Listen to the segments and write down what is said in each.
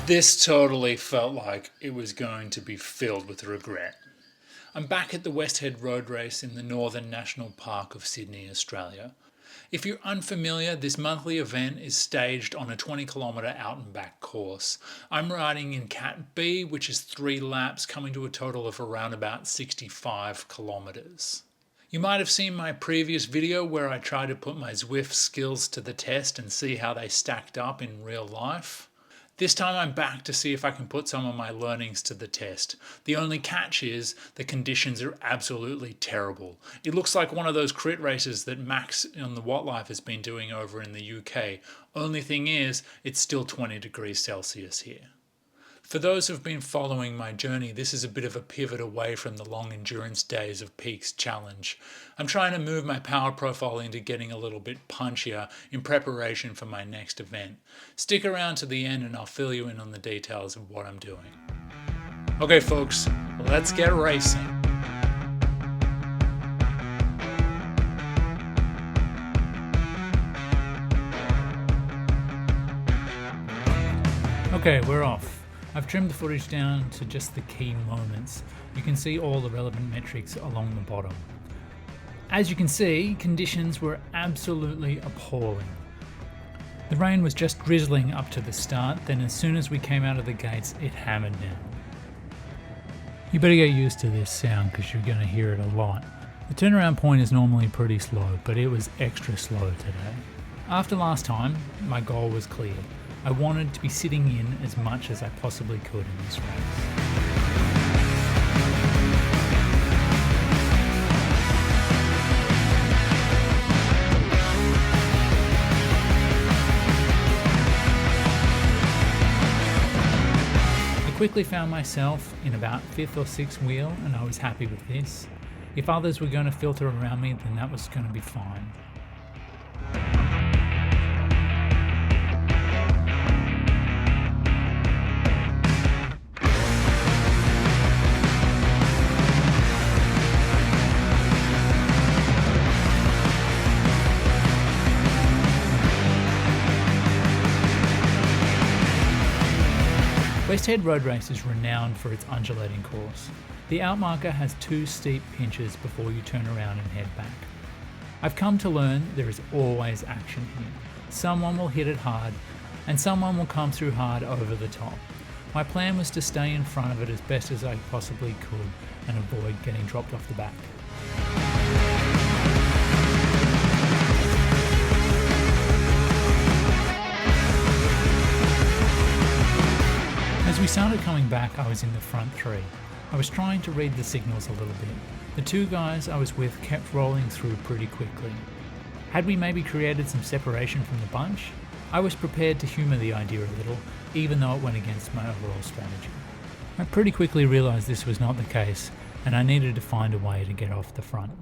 This totally felt like it was going to be filled with regret. I'm back at the West Head Road Race in the Northern National Park of Sydney, Australia. If you're unfamiliar, this monthly event is staged on a 20-kilometre out and back course. I'm riding in Cat B, which is 3 laps, coming to a total of around about 65 kilometres. You might have seen my previous video where I tried to put my Zwift skills to the test and see how they stacked up in real life. This time I'm back to see if I can put some of my learnings to the test. The only catch is the conditions are absolutely terrible. It looks like one of those crit races that Max on the Whatlife has been doing over in the UK. Only thing is, it's still 20 degrees Celsius here. For those who've been following my journey, this is a bit of a pivot away from the long endurance days of Peaks Challenge. I'm trying to move my power profile into getting a little bit punchier in preparation for my next event. Stick around to the end and I'll fill you in on the details of what I'm doing. Okay folks, let's get racing. Okay, we're off. I've trimmed the footage down to just the key moments. You can see all the relevant metrics along the bottom. As you can see, conditions were absolutely appalling. The rain was just drizzling up to the start, then as soon as we came out of the gates, it hammered down. You better get used to this sound because you're going to hear it a lot. The turnaround point is normally pretty slow, but it was extra slow today. After last time, my goal was clear. I wanted to be sitting in as much as I possibly could in this race. I quickly found myself in about 5th or 6th wheel and I was happy with this. If others were going to filter around me, then that was going to be fine. West Head Road Race is renowned for its undulating course. The outmarker has 2 steep pinches before you turn around and head back. I've come to learn there is always action here. Someone will hit it hard, and someone will come through hard over the top. My plan was to stay in front of it as best as I possibly could and avoid getting dropped off the back. As we started coming back, I was in the front 3. I was trying to read the signals a little bit. The 2 guys I was with kept rolling through pretty quickly. Had we maybe created some separation from the bunch? I was prepared to humour the idea a little, even though it went against my overall strategy. I pretty quickly realised this was not the case, and I needed to find a way to get off the front.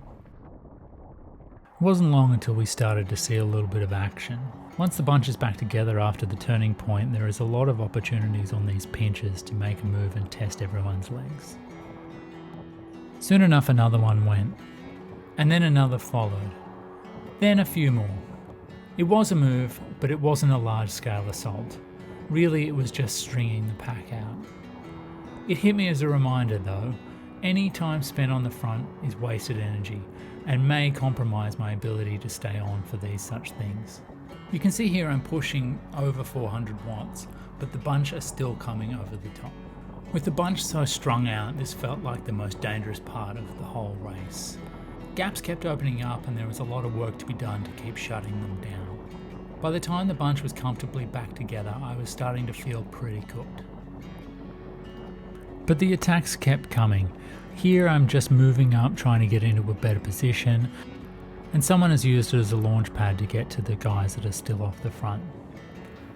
It wasn't long until we started to see a little bit of action. Once the bunch is back together after the turning point, there is a lot of opportunities on these pinches to make a move and test everyone's legs. Soon enough another one went, and then another followed, then a few more. It was a move, but it wasn't a large-scale assault. Really, it was just stringing the pack out. It hit me as a reminder though, any time spent on the front is wasted energy, and may compromise my ability to stay on for these such things. You can see here I'm pushing over 400 watts, but the bunch are still coming over the top. With the bunch so strung out, this felt like the most dangerous part of the whole race. Gaps kept opening up and there was a lot of work to be done to keep shutting them down. By the time the bunch was comfortably back together, I was starting to feel pretty cooked. But the attacks kept coming. Here I'm just moving up, trying to get into a better position, and someone has used it as a launch pad to get to the guys that are still off the front.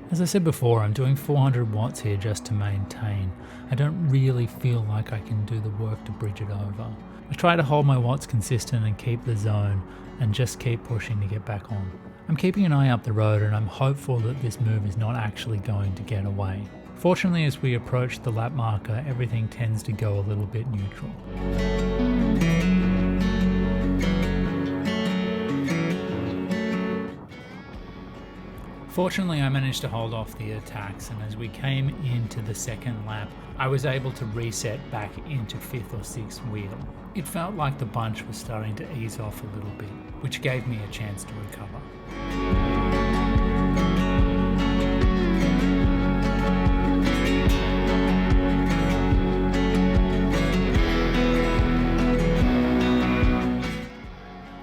As I said before, I'm doing 400 watts here just to maintain. I don't really feel like I can do the work to bridge it over. I try to hold my watts consistent and keep the zone, and just keep pushing to get back on. I'm keeping an eye up the road and I'm hopeful that this move is not actually going to get away. Fortunately, as we approach the lap marker, everything tends to go a little bit neutral. Fortunately, I managed to hold off the attacks, and as we came into the second lap, I was able to reset back into 5th or 6th wheel. It felt like the bunch was starting to ease off a little bit, which gave me a chance to recover.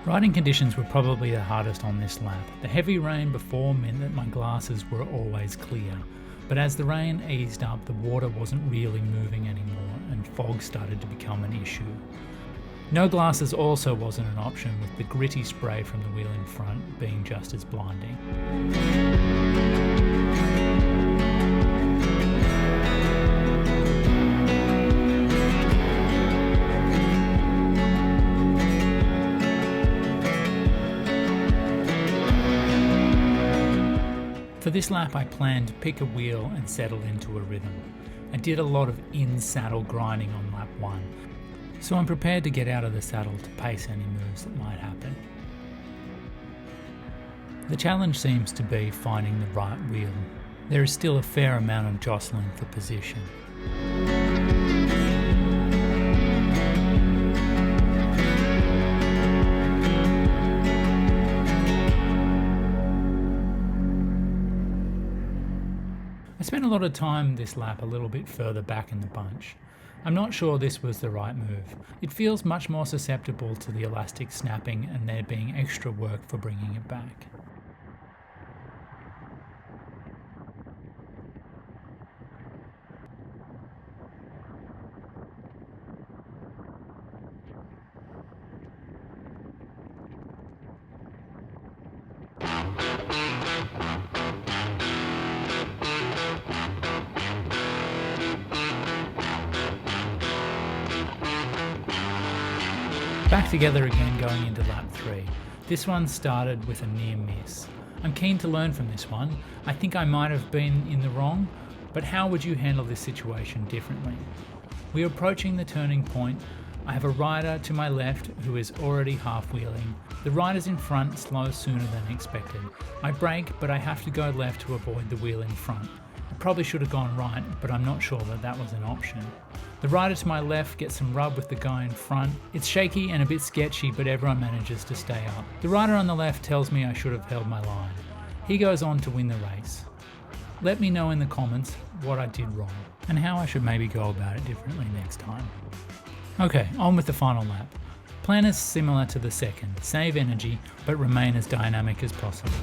Riding conditions were probably the hardest on this lap. The heavy rain before meant that my glasses were always clear, but as the rain eased up, the water wasn't really moving anymore and fog started to become an issue. No glasses also wasn't an option, with the gritty spray from the wheel in front being just as blinding. For this lap I planned to pick a wheel and settle into a rhythm. I did a lot of in-saddle grinding on lap 1, so I'm prepared to get out of the saddle to pace any moves that might happen. The challenge seems to be finding the right wheel. There is still a fair amount of jostling for position. I spent a lot of time this lap a little bit further back in the bunch. I'm not sure this was the right move. It feels much more susceptible to the elastic snapping and there being extra work for bringing it back. Back together again going into lap 3. This one started with a near miss. I'm keen to learn from this one. I think I might have been in the wrong, but how would you handle this situation differently? We are approaching the turning point. I have a rider to my left who is already half wheeling. The riders in front slow sooner than expected. I brake, but I have to go left to avoid the wheel in front. I probably should have gone right, but I'm not sure that that was an option. The rider to my left gets some rub with the guy in front. It's shaky and a bit sketchy, but everyone manages to stay up. The rider on the left tells me I should have held my line. He goes on to win the race. Let me know in the comments what I did wrong and how I should maybe go about it differently next time. Okay, on with the final lap. Plan is similar to the second. Save energy, but remain as dynamic as possible.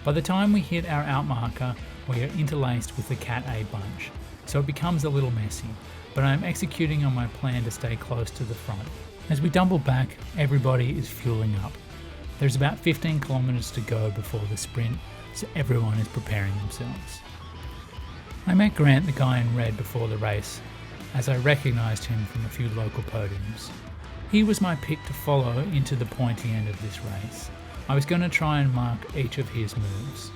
By the time we hit our out marker, we are interlaced with the Cat A bunch, so it becomes a little messy, but I am executing on my plan to stay close to the front. As we tumble back, everybody is fueling up. There's about 15 kilometers to go before the sprint, so everyone is preparing themselves. I met Grant, the guy in red, before the race, as I recognised him from a few local podiums. He was my pick to follow into the pointy end of this race. I was going to try and mark each of his moves.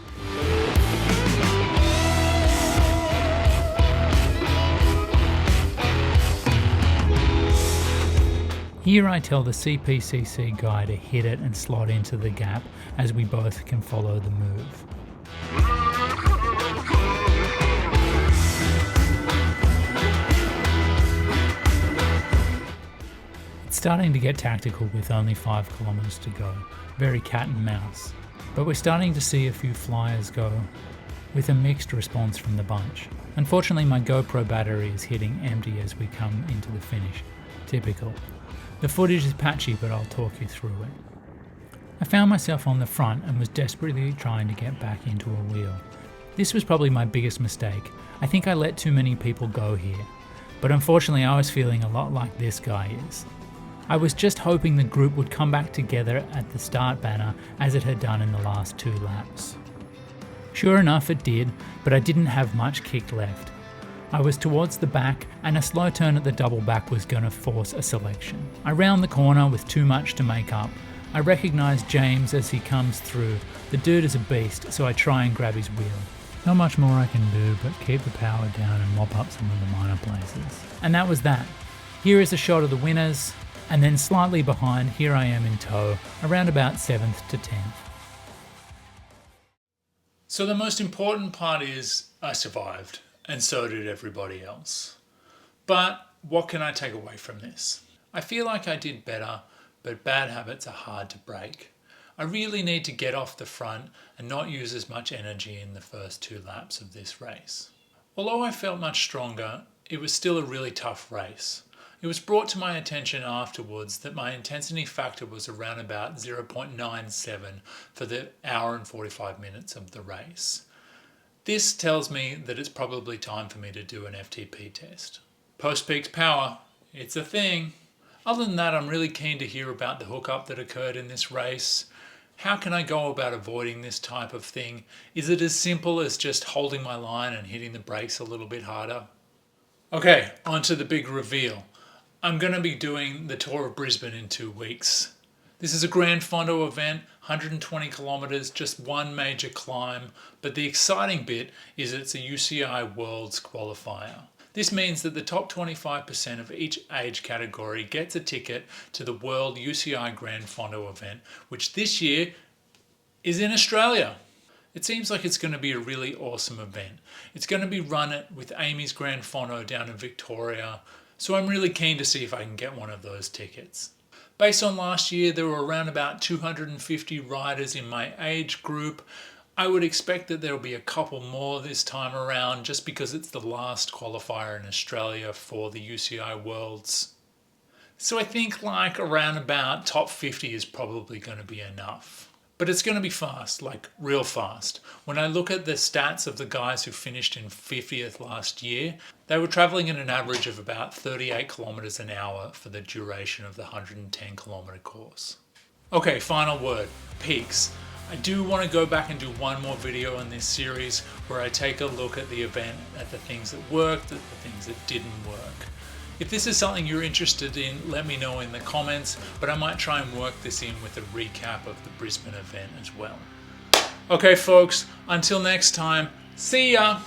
Here I tell the CPCC guy to hit it and slot into the gap as we both can follow the move. It's starting to get tactical with only 5 kilometers to go. Very cat and mouse. But we're starting to see a few flyers go with a mixed response from the bunch. Unfortunately, my GoPro battery is hitting empty as we come into the finish. Typical. The footage is patchy, but I'll talk you through it. I found myself on the front and was desperately trying to get back into a wheel. This was probably my biggest mistake. I think I let too many people go here. But unfortunately, I was feeling a lot like this guy is. I was just hoping the group would come back together at the start banner as it had done in the last 2 laps. Sure enough it did, but I didn't have much kick left. I was towards the back, and a slow turn at the double back was going to force a selection. I round the corner with too much to make up. I recognise James as he comes through. The dude is a beast, so I try and grab his wheel. Not much more I can do but keep the power down and mop up some of the minor places. And that was that. Here is a shot of the winners, and then slightly behind, here I am in tow, around about 7th to 10th. So the most important part is I survived, and so did everybody else. But what can I take away from this? I feel like I did better, but bad habits are hard to break. I really need to get off the front and not use as much energy in the first 2 laps of this race. Although I felt much stronger, it was still a really tough race. It was brought to my attention afterwards that my intensity factor was around about 0.97 for the hour and 45 minutes of the race. This tells me that it's probably time for me to do an FTP test. Post-peak power, it's a thing. Other than that, I'm really keen to hear about the hookup that occurred in this race. How can I go about avoiding this type of thing? Is it as simple as just holding my line and hitting the brakes a little bit harder? Okay, on to the big reveal. I'm going to be doing the Tour of Brisbane in 2 weeks. This is a Grand Fondo event, 120 kilometres, just one major climb, but the exciting bit is it's a UCI Worlds qualifier. This means that the top 25% of each age category gets a ticket to the World UCI Grand Fondo event, which this year is in Australia. It seems like it's going to be a really awesome event. It's going to be run with Amy's Grand Fondo down in Victoria, so I'm really keen to see if I can get one of those tickets. Based on last year, there were around about 250 riders in my age group. I would expect that there will be a couple more this time around just because it's the last qualifier in Australia for the UCI Worlds. So I think like around about top 50 is probably going to be enough. But it's going to be fast, like real fast. When I look at the stats of the guys who finished in 50th last year, they were travelling at an average of about 38 kilometres an hour for the duration of the 110 kilometre course. Okay, final word, peaks. I do want to go back and do one more video in this series where I take a look at the event, at the things that worked, at the things that didn't work. If this is something you're interested in, let me know in the comments, but I might try and work this in with a recap of the Brisbane event as well. Okay folks, until next time, see ya!